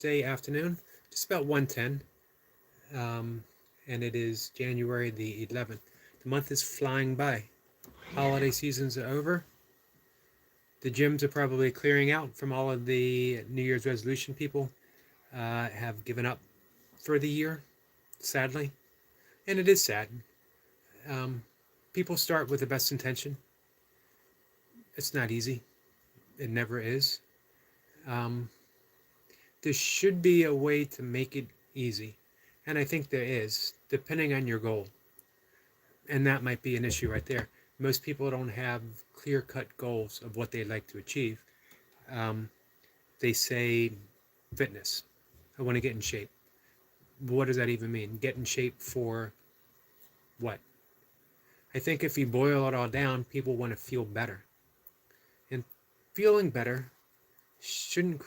Thursday afternoon, just about 1:10, um, and it is January the 11th. The month is flying by. Holiday seasons are over. The gyms are probably clearing out from all of the New Year's resolution people. Have given up for the year, sadly, and it is sad. Um, People start with the best intention. It's not easy. It never is. Um, there should be a way to make it easy, and I think there is, depending on your goal. And that might be an issue right there. Most people don't have clear cut goals of what they'd like to achieve. Um, they say fitness. I want to get in shape. What does that even mean? Get in shape for what? I think if you boil it all down, people want to feel better. And feeling better shouldn't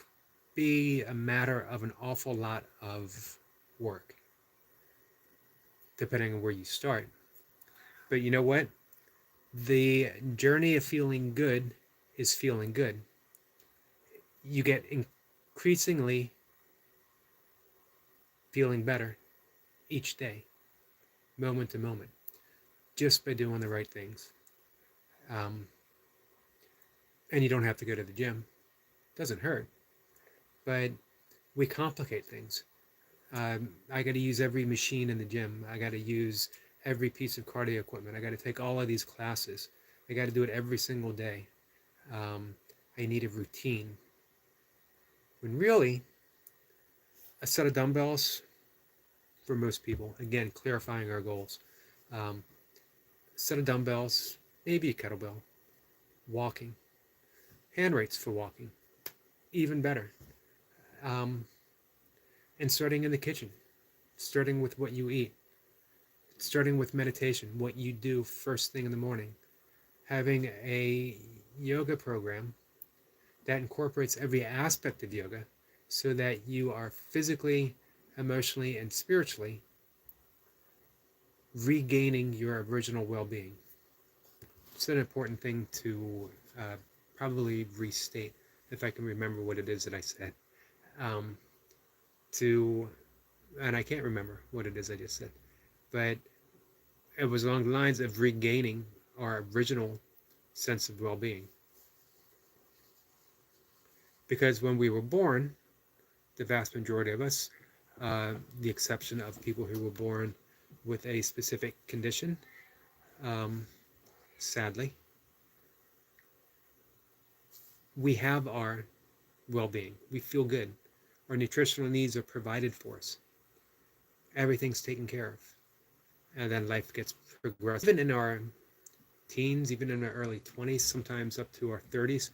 be a matter of an awful lot of work, depending on where you start. But you know what? The journey of feeling good is feeling good. You get increasingly feeling better each day, moment to moment, just by doing the right things. Um, and you don't have to go to the gym. It doesn't hurt, but we complicate things. I got to use every machine in the gym. I got to use every piece of cardio equipment. I got to take all of these classes. I got to do it every single day. Um, I need a routine. When really, a set of dumbbells for most people, again, clarifying our goals. Um, Set of dumbbells, maybe a kettlebell, walking, hand rates for walking, even better. Um, and starting in the kitchen, starting with what you eat, starting with meditation, what you do first thing in the morning, having a yoga program that incorporates every aspect of yoga so that you are physically, emotionally, and spiritually regaining your original well being. It's an important thing to probably restate if I can remember what it is that I said. Um, to, and I can't remember what it is I just said, but it was along the lines of regaining our original sense of well being. Because when we were born, the vast majority of us, the exception of people who were born with a specific condition, um, sadly, we have our well being. We feel good. Our nutritional needs are provided for us. Everything's taken care of. And then life gets progressive. Even in our teens, even in our early 20s, sometimes up to our 30s,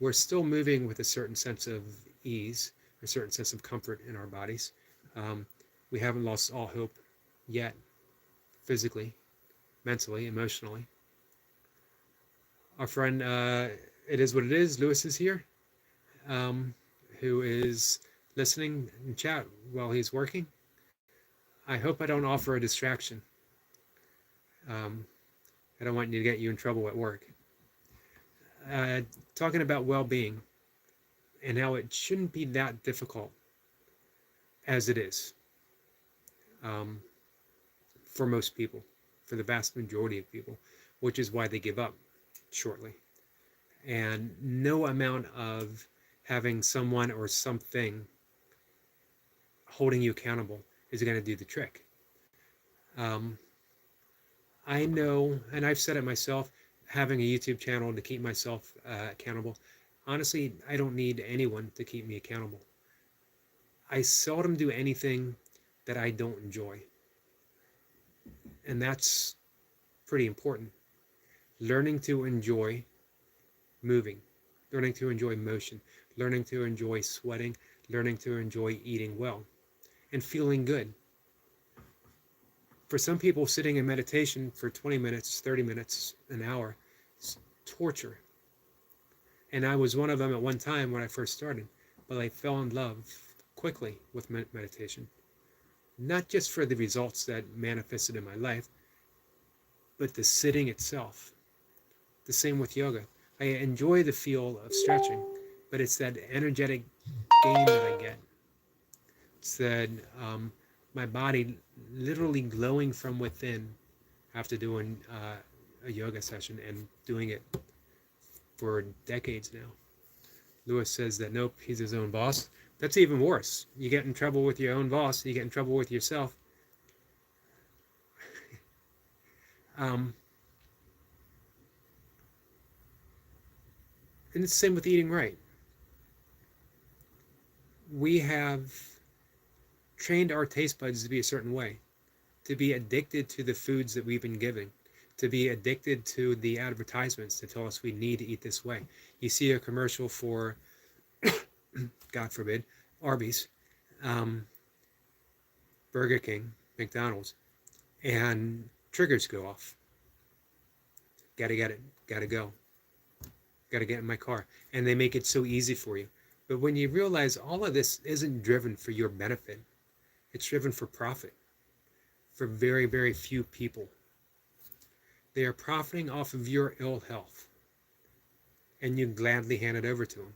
we're still moving with a certain sense of ease, a certain sense of comfort in our bodies. We haven't lost all hope yet, physically, mentally, emotionally. Our friend, it is what it is, Lewis is here, um, who is listening in chat while he's working. I hope I don't offer a distraction. Um, I don't want you to get you in trouble at work. Talking about well-being and how it shouldn't be that difficult as it is um, for most people, for the vast majority of people, which is why they give up shortly. And no amount of having someone or something holding you accountable is going to do the trick. I know, and I've said it myself, having a YouTube channel to keep myself accountable. Honestly, I don't need anyone to keep me accountable. I seldom do anything that I don't enjoy. And that's pretty important. Learning to enjoy moving, learning to enjoy motion, learning to enjoy sweating, learning to enjoy eating well, and feeling good. For some people, sitting in meditation for 20 minutes, 30 minutes, an hour is torture. And I was one of them at one time when I first started, but I fell in love quickly with meditation. Not just for the results that manifested in my life, but the sitting itself. The same with yoga. I enjoy the feel of stretching, but it's that energetic gain that I get said my body literally glowing from within after doing a yoga session and doing it for decades now. Lewis says that nope, he's his own boss. That's even worse. You get in trouble with your own boss, you get in trouble with yourself. And it's the same with eating right. We have trained our taste buds to be a certain way, to be addicted to the foods that we've been given, to be addicted to the advertisements that tell us we need to eat this way. You see a commercial for, God forbid, Arby's, Burger King, McDonald's, and triggers go off. Gotta get it, gotta go, gotta get in my car. And they make it so easy for you. But when you realize all of this isn't driven for your benefit, it's driven for profit, for very, very few people. They are profiting off of your ill health, and you gladly hand it over to them.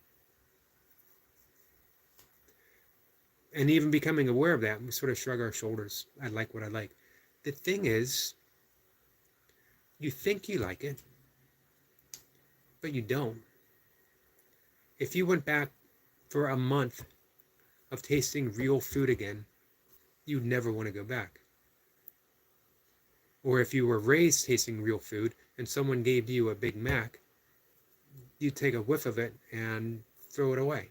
And even becoming aware of that, we sort of shrug our shoulders. I like what I like. The thing is, you think you like it, but you don't. If you went back for a month of tasting real food again, you'd never want to go back. Or if you were raised tasting real food and someone gave you a Big Mac, you'd take a whiff of it and throw it away.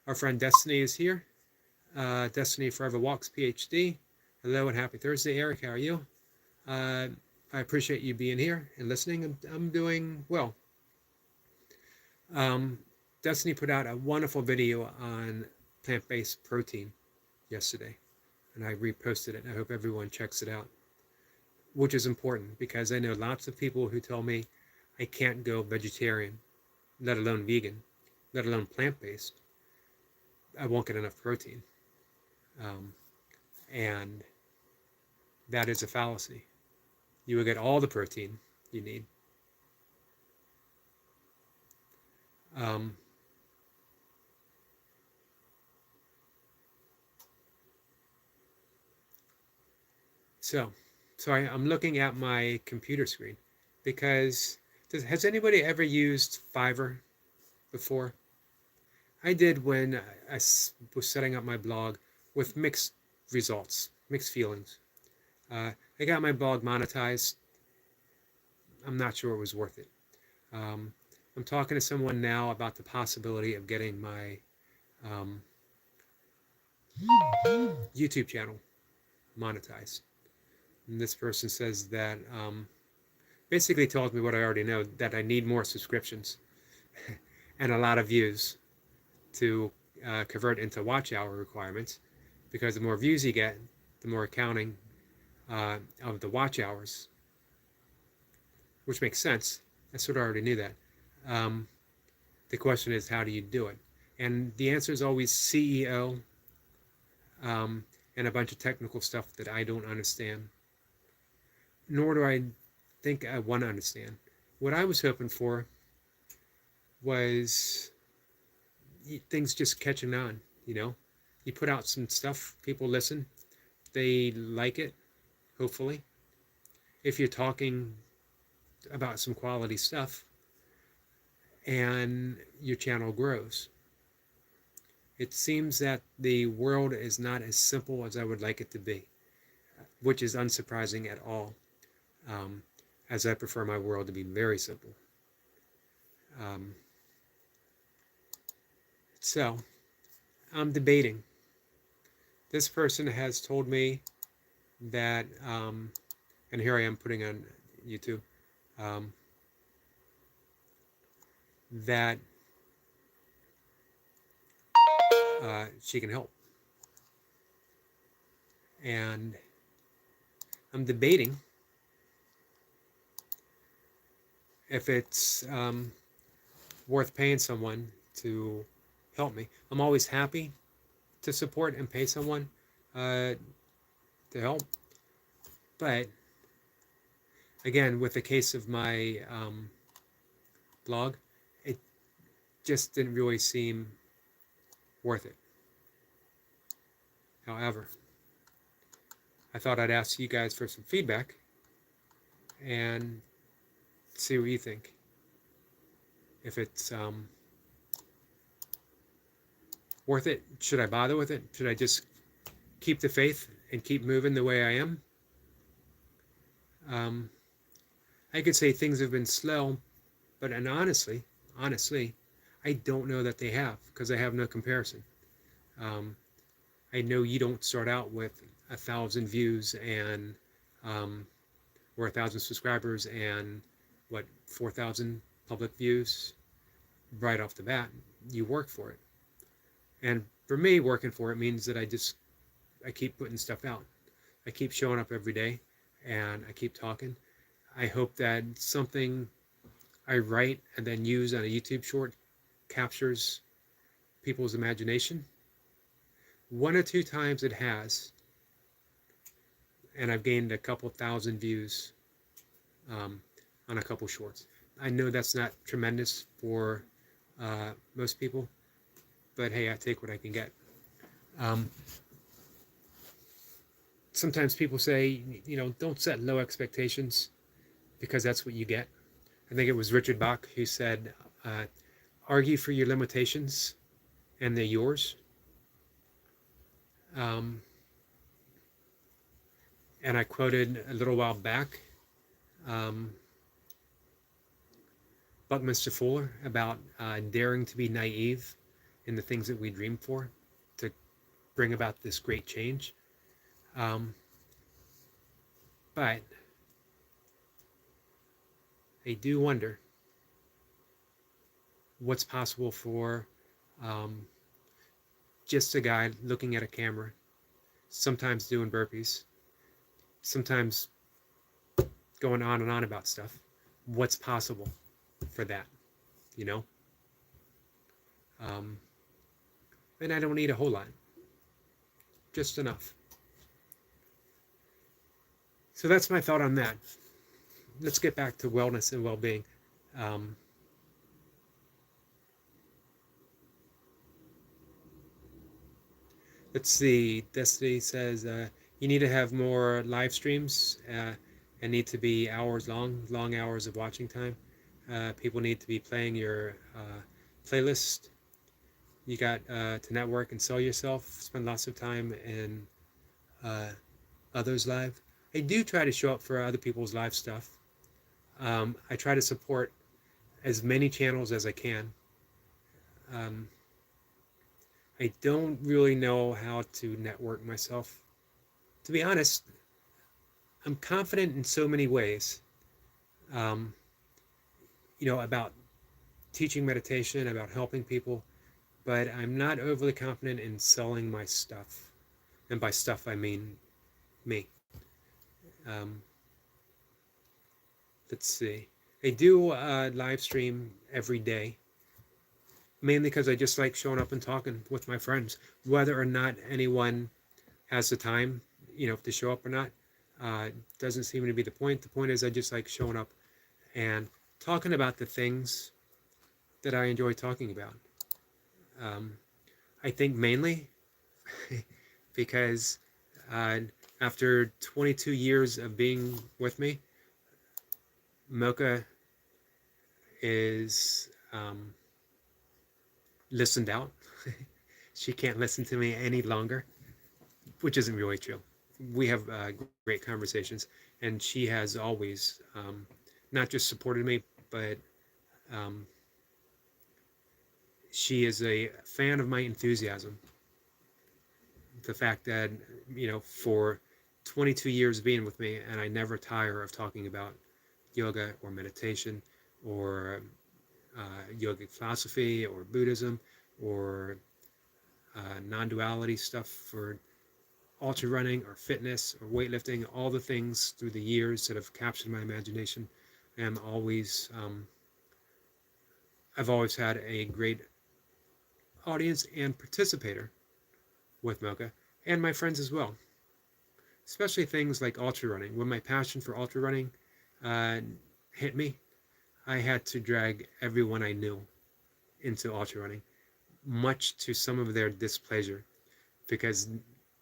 Our friend Destiny is here. Destiny Forever Walks, PhD. Hello and happy Thursday, Eric. How are you? I appreciate you being here and listening. I'm doing well. Destiny put out a wonderful video on plant-based protein yesterday, and I reposted it. I hope everyone checks it out, which is important because I know lots of people who tell me I can't go vegetarian, let alone vegan, let alone plant-based. I won't get enough protein. And that is a fallacy. You will get all the protein you need. So I'm looking at my computer screen because has anybody ever used Fiverr before? I did when I was setting up my blog with mixed results, mixed feelings. I got my blog monetized. I'm not sure it was worth it. I'm talking to someone now about the possibility of getting my YouTube channel monetized. And this person says that basically tells me what I already know, that I need more subscriptions and a lot of views to convert into watch hour requirements, because the more views you get, the more accounting of the watch hours, which makes sense. I sort of already knew that. The question is, how do you do it? And the answer is always CEO and a bunch of technical stuff that I don't understand, nor do I think I want to understand. What I was hoping for was things just catching on, you know? You put out some stuff, people listen, they like it, hopefully. If you're talking about some quality stuff, and your channel grows. It seems that the world is not as simple as I would like it to be, which is unsurprising at all, as I prefer my world to be very simple. So, I'm debating. This person has told me that, and here I am putting on YouTube, that she can help. And I'm debating if it's worth paying someone to help me. I'm always happy to support and pay someone to help. But again, with the case of my blog, it just didn't really seem worth it. However, I thought I'd ask you guys for some feedback and see what you think. If it's worth it, should I bother with it? Should I just keep the faith and keep moving the way I am? I could say things have been slow, but and honestly, I don't know that they have because I have no comparison. Um, I know you don't start out with 1,000 views and or 1,000 subscribers and what 4,000 public views right off the bat. You work for it, and for me, working for it means that I keep putting stuff out. I keep showing up every day, and I keep talking. I hope that something I write and then use on a YouTube short captures people's imagination. One or two times it has, and I've gained a couple thousand views on a couple shorts. I know that's not tremendous for most people, but hey, I take what I can get. Sometimes people say, don't set low expectations because that's what you get. I think it was Richard Bach who said, argue for your limitations and they're yours. And I quoted a little while back Buckminster Fuller about daring to be naive in the things that we dream for to bring about this great change. But I do wonder what's possible for just a guy looking at a camera, sometimes doing burpees, sometimes going on and on about stuff. What's possible for that, and I don't need a whole lot, just enough. So that's my thought on that. Let's get back to wellness and well-being. Let's see. Destiny says you need to have more live streams and need to be hours long hours of watching time. People need to be playing your playlist. You got to network and sell yourself. Spend lots of time in others' live. I do try to show up for other people's live stuff. I try to support as many channels as I can. I don't really know how to network myself. To be honest, I'm confident in so many ways, about teaching meditation, about helping people, but I'm not overly confident in selling my stuff. And by stuff, I mean me. Let's see. I do live stream every day, mainly because I just like showing up and talking with my friends, whether or not anyone has the time, to show up or not. Doesn't seem to be the point. The point is I just like showing up and talking about the things that I enjoy talking about. I think mainly because after 22 years of being with me, Mocha is listened out. She can't listen to me any longer, which isn't really true. We have great conversations, and she has always not just supported me, but she is a fan of my enthusiasm. The fact that, for 22 years being with me, and I never tire of talking about yoga or meditation or yogic philosophy or Buddhism or non-duality stuff for ultra running or fitness or weightlifting, all the things through the years that have captured my imagination. And I've always had a great audience and participator with Mocha and my friends as well, especially things like ultra running. When my passion for ultra running hit me, I had to drag everyone I knew into ultra running. much to some of their displeasure, because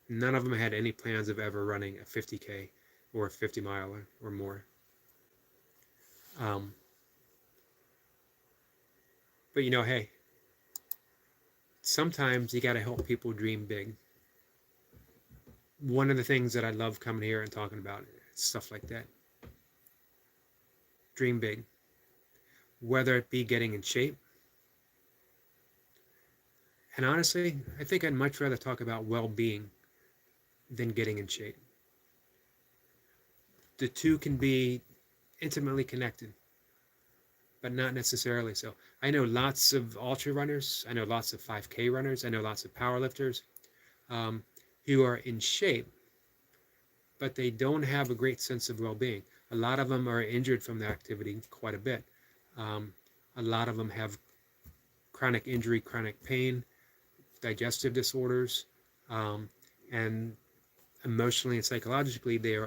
none of them had any plans of ever running a 50K or a 50 miler or more. Um, but hey, sometimes you got to help people dream big. One of the things that I love coming here and talking about is stuff like that. Dream big. Whether it be getting in shape. And honestly, I think I'd much rather talk about well-being than getting in shape. The two can be intimately connected, but not necessarily so. I know lots of ultra runners. I know lots of 5K runners. I know lots of powerlifters who are in shape, but they don't have a great sense of well-being. A lot of them are injured from their activity quite a bit. A lot of them have chronic injury, chronic pain, digestive disorders, and emotionally and psychologically, they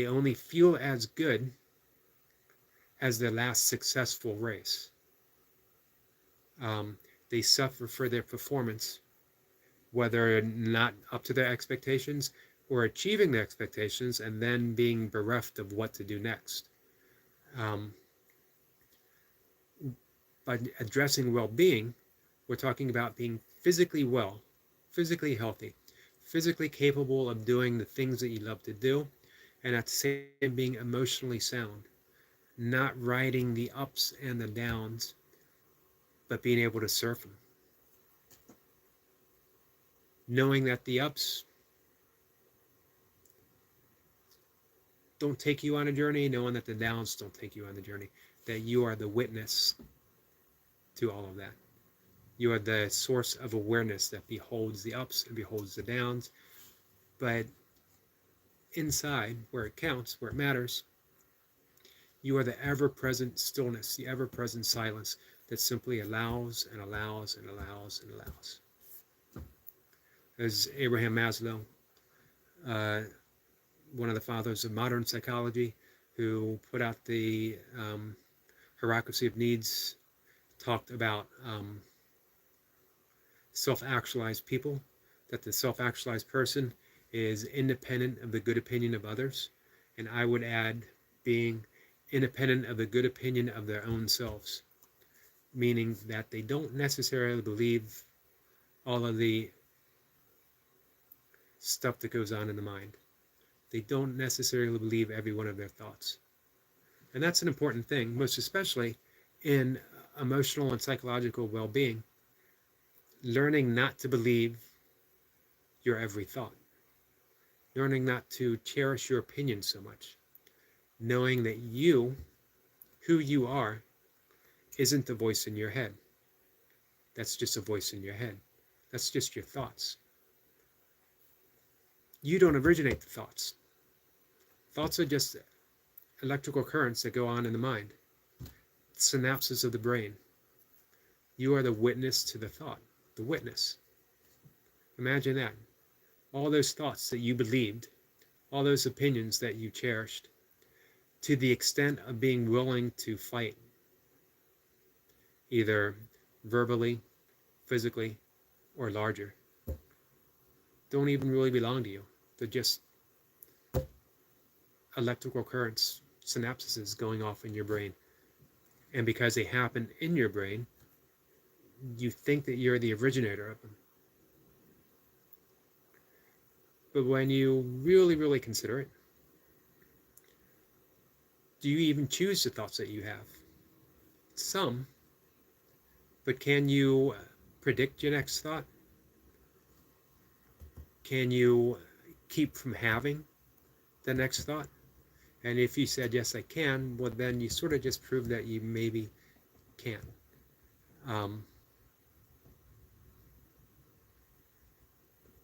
only feel as good as their last successful race. They suffer for their performance, whether not up to their expectations or achieving their expectations and then being bereft of what to do next. By addressing well-being, we're talking about being physically well, physically healthy, physically capable of doing the things that you love to do, and at the same time being emotionally sound, not riding the ups and the downs, but being able to surf them. Knowing that the ups don't take you on a journey, knowing that the downs don't take you on the journey, that you are the witness to all of that. You are the source of awareness that beholds the ups and beholds the downs, but inside, where it counts, where it matters, you are the ever-present stillness, the ever-present silence that simply allows and allows and allows and allows. As Abraham Maslow, one of the fathers of modern psychology, who put out the hierarchy of needs, talked about self-actualized people, that the self-actualized person is independent of the good opinion of others, and I would add being independent of the good opinion of their own selves, meaning that they don't necessarily believe all of the stuff that goes on in the mind. They don't necessarily believe every one of their thoughts. And that's an important thing, most especially in emotional and psychological well-being, learning not to believe your every thought, learning not to cherish your opinion so much, knowing that you, who you are, isn't the voice in your head. That's just a voice in your head. That's just your thoughts. You don't originate the thoughts. Thoughts are just electrical currents that go on in the mind, synapses of the brain. You are the witness to the thought, the witness. Imagine that. All those thoughts that you believed, all those opinions that you cherished, to the extent of being willing to fight, either verbally, physically, or larger, don't even really belong to you. They're just electrical currents, synapses going off in your brain. And because they happen in your brain, you think that you're the originator of them. But when you really, really consider it, do you even choose the thoughts that you have? Some, but can you predict your next thought? Can you keep from having the next thought? And if you said, yes, I can, well, then you sort of just prove that you maybe can.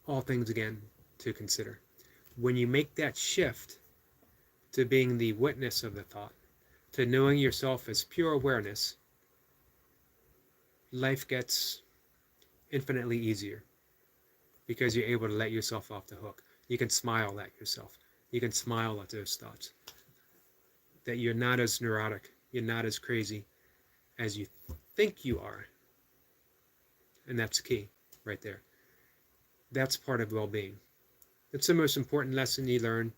All things, again, to consider. When you make that shift to being the witness of the thought, to knowing yourself as pure awareness, life gets infinitely easier because you're able to let yourself off the hook. You can smile at yourself. You can smile at those thoughts. That you're not as neurotic, you're not as crazy as you think you are. And that's key right there. That's part of well-being. It's the most important lesson you learn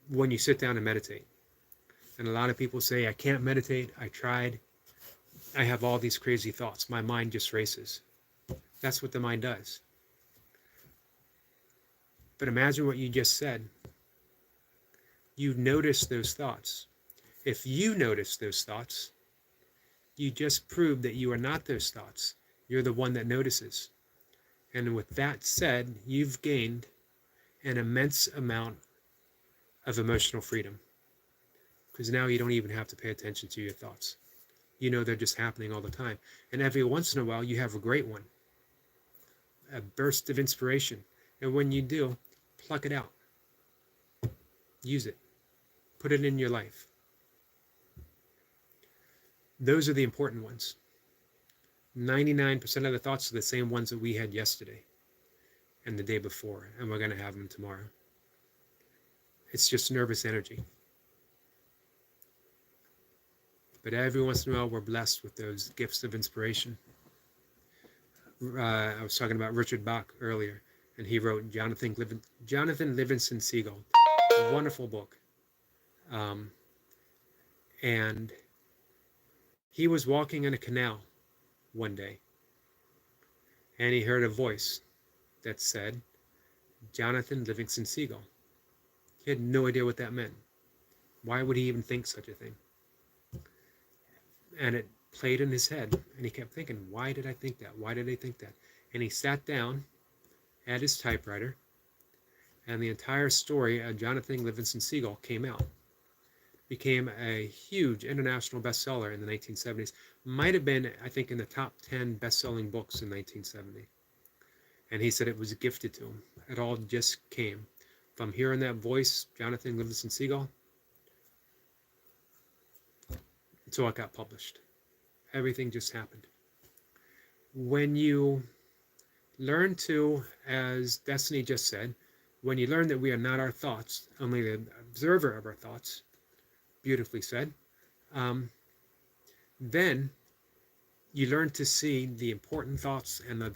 when you sit down and meditate. And a lot of people say, I can't meditate. I tried. I have all these crazy thoughts. My mind just races. That's what the mind does. But imagine what you just said. You notice those thoughts. If you notice those thoughts, you just proved that you are not those thoughts. You're the one that notices. And with that said, you've gained an immense amount of emotional freedom. Because now you don't even have to pay attention to your thoughts. You know they're just happening all the time. And every once in a while, you have a great one. A burst of inspiration. And when you do, pluck it out. Use it. Put it in your life. Those are the important ones. 99% of the thoughts are the same ones that we had yesterday and the day before, and we're going to have them tomorrow. It's just nervous energy. But every once in a while, we're blessed with those gifts of inspiration. I was talking about Richard Bach earlier, and he wrote Jonathan Livingston Seagull. A wonderful book. And he was walking in a canal one day, and he heard a voice that said, Jonathan Livingston Seagull. He had no idea what that meant. Why would he even think such a thing? And it played in his head, and he kept thinking, why did I think that? Why did I think that? And he sat down at his typewriter, and the entire story of Jonathan Livingston Seagull came out. Became a huge international bestseller in the 1970s. Might have been, I think, in the top 10 best-selling books in 1970. And he said it was gifted to him. It all just came from hearing that voice, Jonathan Livingston Seagull, until it got published. Everything just happened. When you learn to, as Destiny just said, when you learn that we are not our thoughts, only the observer of our thoughts, beautifully said, then you learn to see the important thoughts and the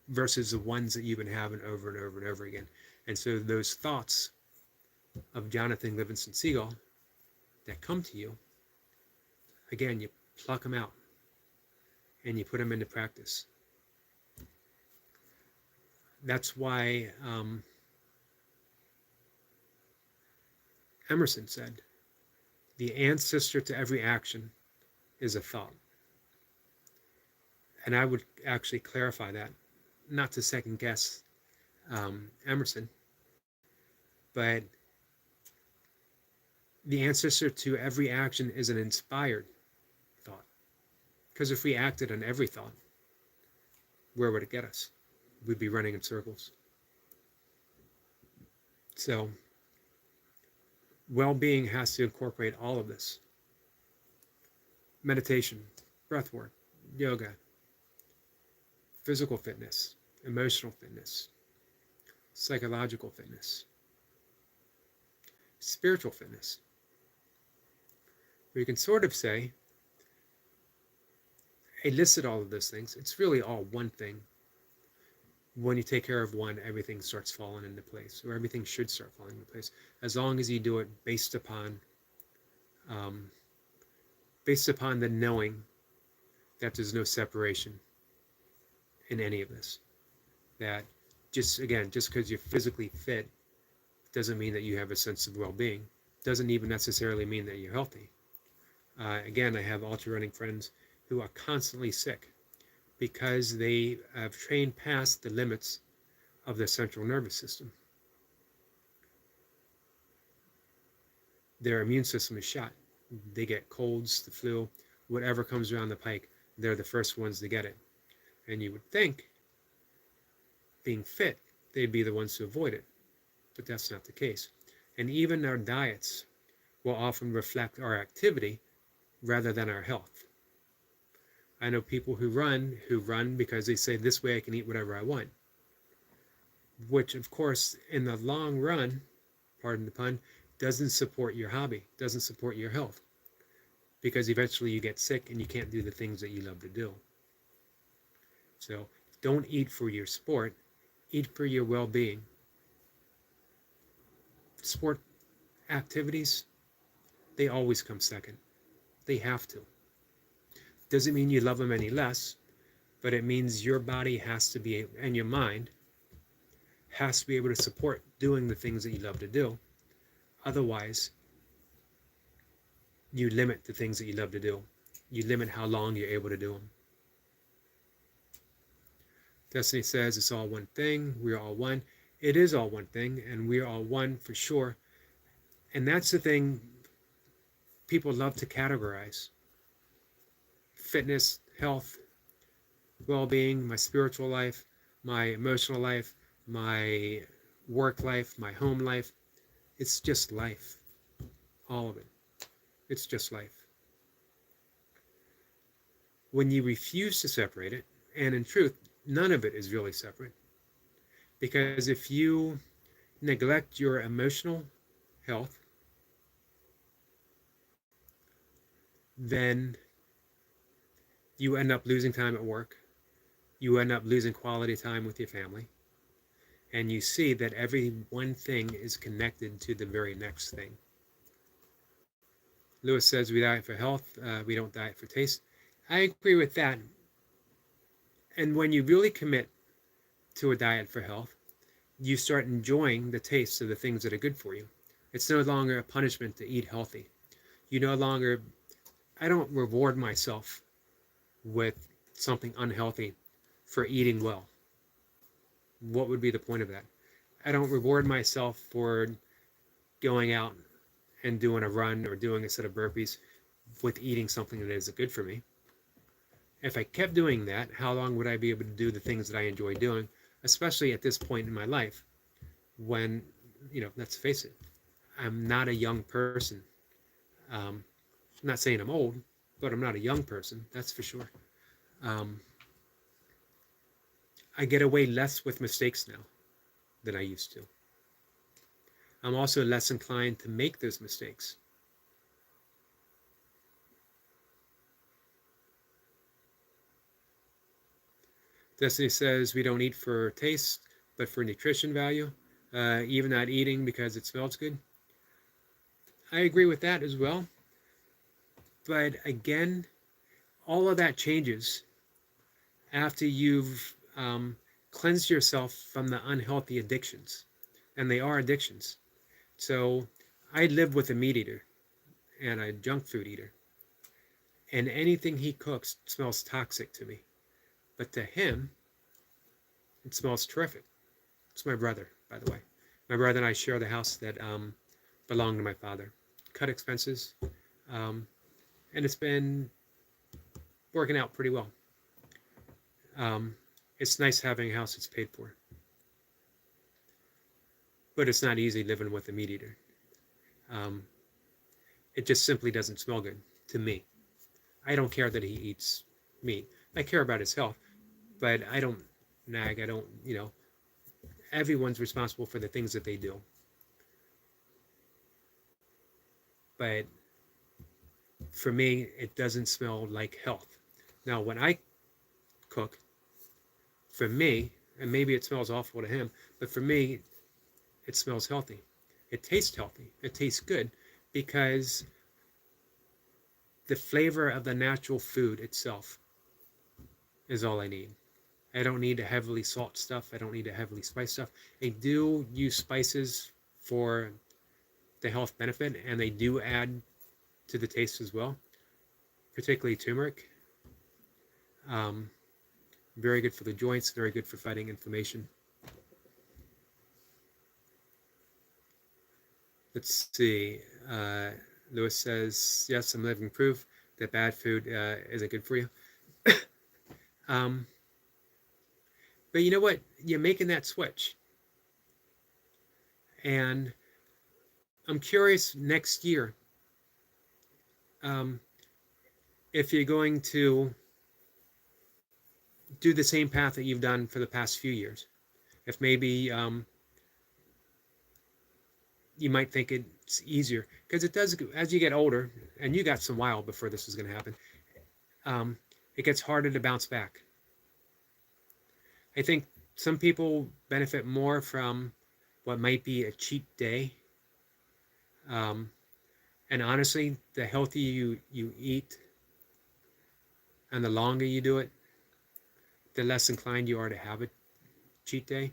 versus the ones that you've been having over and over and over again. And so those thoughts of Jonathan Livingston Seagull that come to you, again, you pluck them out and you put them into practice. That's why Emerson said, the ancestor to every action is a thought. And I would actually clarify that, not to second guess Emerson, but the ancestor to every action is an inspired thought. Because if we acted on every thought, where would it get us? We'd be running in circles. So, well-being has to incorporate all of this. Meditation, breath work, yoga, physical fitness, emotional fitness, psychological fitness, spiritual fitness. We can sort of say, I listed all of those things. It's really all one thing. When you take care of one, everything starts falling into place, or everything should start falling into place, as long as you do it based upon the knowing that there's no separation in any of this. That just because you're physically fit doesn't mean that you have a sense of well-being. Doesn't even necessarily mean that you're healthy. Again, I have ultra running friends who are constantly sick because they have trained past the limits of their central nervous system. Their immune system is shot. They get colds, the flu, whatever comes around the pike, they're the first ones to get it. And you would think, being fit, they'd be the ones to avoid it. But that's not the case. And even our diets will often reflect our activity rather than our health. I know people who run because they say, this way I can eat whatever I want. Which, of course, in the long run, pardon the pun, doesn't support your hobby, doesn't support your health. Because eventually you get sick and you can't do the things that you love to do. So don't eat for your sport, eat for your well-being. Sport activities, they always come second. They have to. Doesn't mean you love them any less, but it means your body has to be, and your mind has to be able to support doing the things that you love to do. Otherwise, you limit the things that you love to do. You limit how long you're able to do them. Destiny says it's all one thing. We're all one. It is all one thing, and we're all one for sure. And that's the thing people love to categorize. Fitness, health, well-being, my spiritual life, my emotional life, my work life, my home life. It's just life. All of it. It's just life. When you refuse to separate it, and in truth, none of it is really separate. Because if you neglect your emotional health, then you end up losing time at work. You end up losing quality time with your family. And you see that every one thing is connected to the very next thing. Lewis says we diet for health, we don't diet for taste. I agree with that. And when you really commit to a diet for health, you start enjoying the taste of the things that are good for you. It's no longer a punishment to eat healthy. You no longer, I don't reward myself with something unhealthy for eating well. What would be the point of that? I don't reward myself for going out and doing a run or doing a set of burpees with eating something that isn't good for me. If I kept doing that, how long would I be able to do the things that I enjoy doing, especially at this point in my life when, let's face it, I'm not a young person. I'm not saying I'm old, but I'm not a young person, that's for sure. I get away less with mistakes now than I used to. I'm also less inclined to make those mistakes. Destiny says we don't eat for taste, but for nutrition value. Even not eating because it smells good. I agree with that as well. But again, all of that changes after you've cleansed yourself from the unhealthy addictions. And they are addictions. So I live with a meat eater and a junk food eater. And anything he cooks smells toxic to me. But to him, it smells terrific. It's my brother, by the way. My brother and I share the house that belonged to my father. Cut expenses. And it's been working out pretty well. It's nice having a house that's paid for. But it's not easy living with a meat eater. It just simply doesn't smell good to me. I don't care that he eats meat. I care about his health, but I don't nag. I don't, everyone's responsible for the things that they do. But for me, it doesn't smell like health. Now, when I cook, for me, and maybe it smells awful to him, but for me, it smells healthy. It tastes healthy. It tastes good because the flavor of the natural food itself is all I need. I don't need to heavily salt stuff. I don't need to heavily spice stuff. I do use spices for the health benefit, and they do add to the taste as well, particularly turmeric. Very good for the joints, very good for fighting inflammation. Let's see. Lewis says, yes, I'm living proof that bad food isn't good for you. But you know what? You're making that switch. And I'm curious next year if you're going to do the same path that you've done for the past few years. If maybe you might think it's easier, because it does, as you get older, and you got some while before this is going to happen, it gets harder to bounce back. I think some people benefit more from what might be a cheat day. Um, and honestly, the healthier you eat and the longer you do it, the less inclined you are to have a cheat day.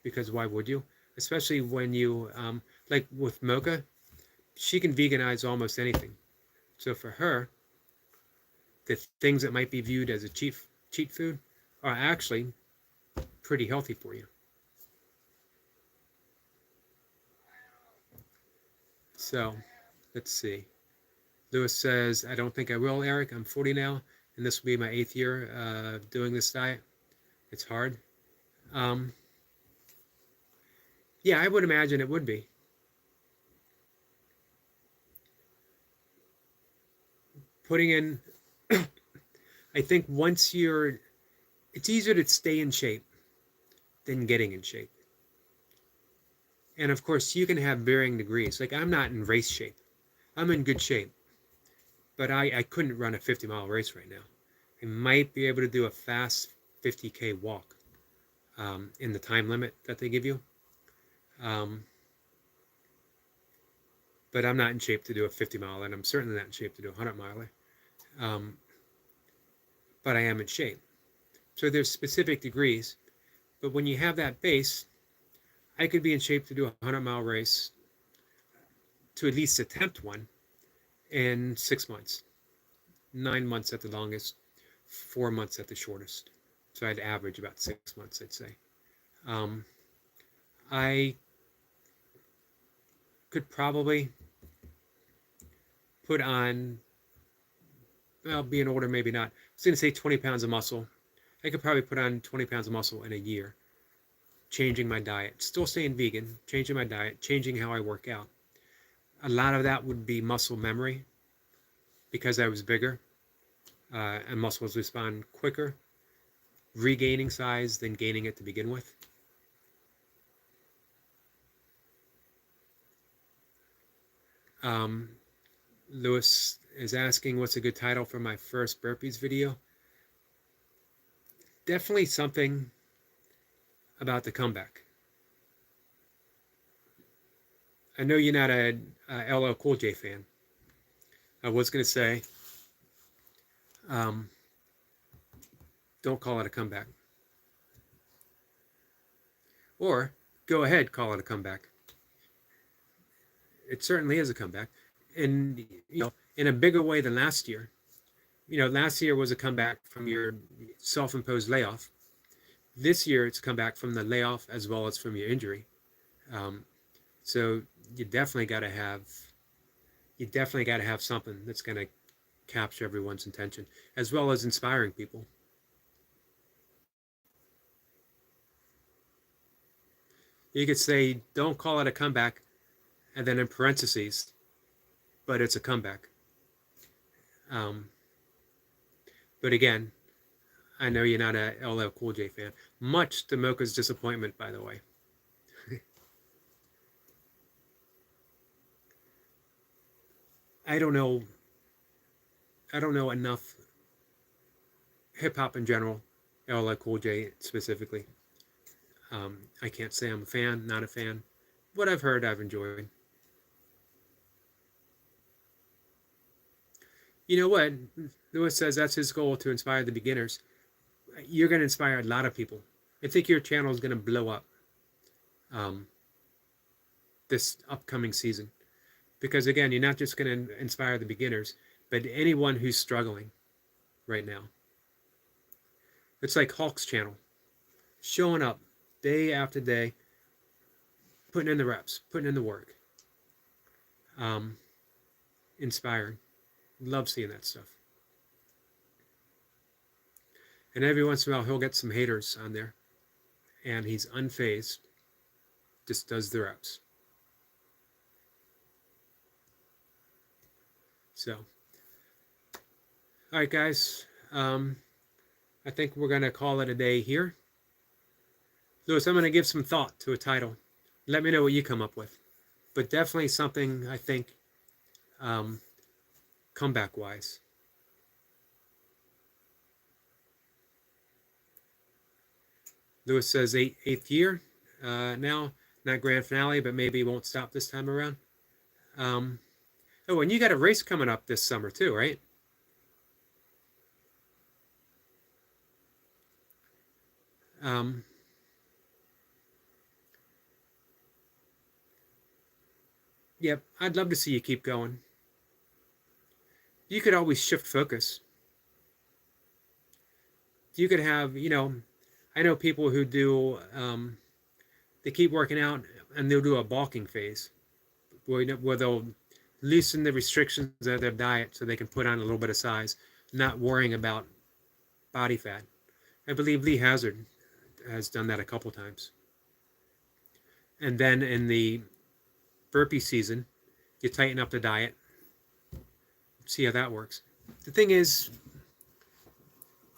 Because why would you? Especially when you, like with Mocha, she can veganize almost anything. So for her, the things that might be viewed as a cheat food are actually pretty healthy for you. So let's see. Lewis says, I don't think I will, Eric. I'm 40 now, and this will be my 8th year doing this diet. It's hard. Um, yeah, I would imagine it would be. Putting in, I think once you're, it's easier to stay in shape than getting in shape. And of course, you can have varying degrees. Like, I'm not in race shape. I'm in good shape, but I couldn't run a 50-mile race right now. I might be able to do a fast 50K walk in the time limit that they give you. But I'm not in shape to do a 50-mile, and I'm certainly not in shape to do a 100-miler. But I am in shape. So there's specific degrees. But when you have that base, I could be in shape to do a 100-mile race, to at least attempt one, in 6 months. 9 months at the longest, 4 months at the shortest. So I'd average about 6 months, I'd say. I could probably put on, well, being older, maybe not. I was going to say 20 pounds of muscle. I could probably put on 20 pounds of muscle in a year, changing my diet, still staying vegan, changing my diet, changing how I work out. A lot of that would be muscle memory because I was bigger and muscles respond quicker, regaining size than gaining it to begin with. Lewis is asking what's a good title for my first burpees video. Definitely something about the comeback. I know you're not a LL Cool J fan. I was going to say, don't call it a comeback. Or go ahead, call it a comeback. It certainly is a comeback. And, in a bigger way than last year. Last year was a comeback from your self-imposed layoff. This year, it's a comeback from the layoff as well as from your injury. So you definitely got to have something that's going to capture everyone's attention, as well as inspiring people. You could say, don't call it a comeback, and then in parentheses, but it's a comeback. But again, I know you're not a LL Cool J fan. Much to Mocha's disappointment, by the way. I don't know enough hip hop in general, LL Cool J specifically. I can't say I'm a fan, not a fan. What I've heard, I've enjoyed. You know what? Lewis says that's his goal, to inspire the beginners. You're going to inspire a lot of people. I think your channel is going to blow up this upcoming season. Because again, you're not just going to inspire the beginners, but anyone who's struggling right now. It's like Hulk's channel, showing up day after day, putting in the reps, putting in the work. Inspiring. Love seeing that stuff. And every once in a while, he'll get some haters on there, and he's unfazed, just does the reps. So, all right, guys. I think we're going to call it a day here. Lewis, I'm going to give some thought to a title. Let me know what you come up with. But definitely something, I think, comeback-wise. Lewis says eighth year now, not grand finale, but maybe it won't stop this time around. Oh, and you got a race coming up this summer too, right? Um, yep, I'd love to see you keep going. You could always shift focus. You could have, I know people who do, they keep working out and they'll do a bulking phase where they'll loosen the restrictions of their diet so they can put on a little bit of size, not worrying about body fat. I believe Lee Hazard has done that a couple times. And then in the burpee season, you tighten up the diet, see how that works. The thing is,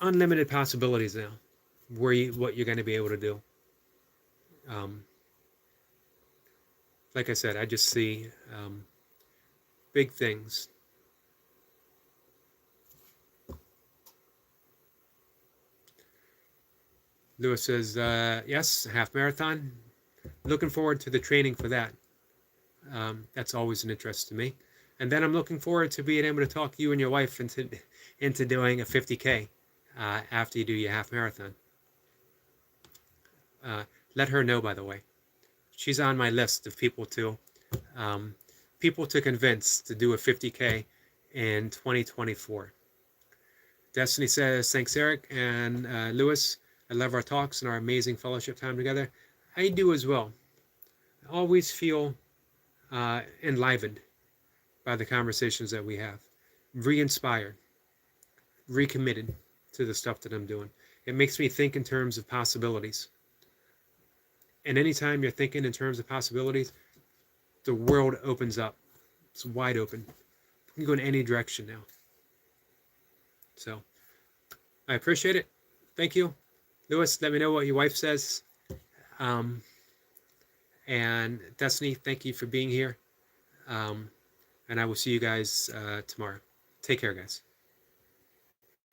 unlimited possibilities now, what you're going to be able to do. Um, like I said, I just see big things. Lewis says, yes, half marathon. Looking forward to the training for that. That's always an interest to me. And then I'm looking forward to being able to talk you and your wife into doing a 50K after you do your half marathon. Let her know, by the way. She's on my list of people to convince to do a 50K in 2024. Destiny says, thanks, Eric and Lewis. I love our talks and our amazing fellowship time together. I do as well. I always feel enlivened by the conversations that we have, re-inspired, recommitted to the stuff that I'm doing. It makes me think in terms of possibilities. And anytime you're thinking in terms of possibilities, the world opens up. It's wide open. You can go in any direction now. So I appreciate it. Thank you. Lewis, let me know what your wife says. And Destiny, thank you for being here. And I will see you guys tomorrow. Take care, guys.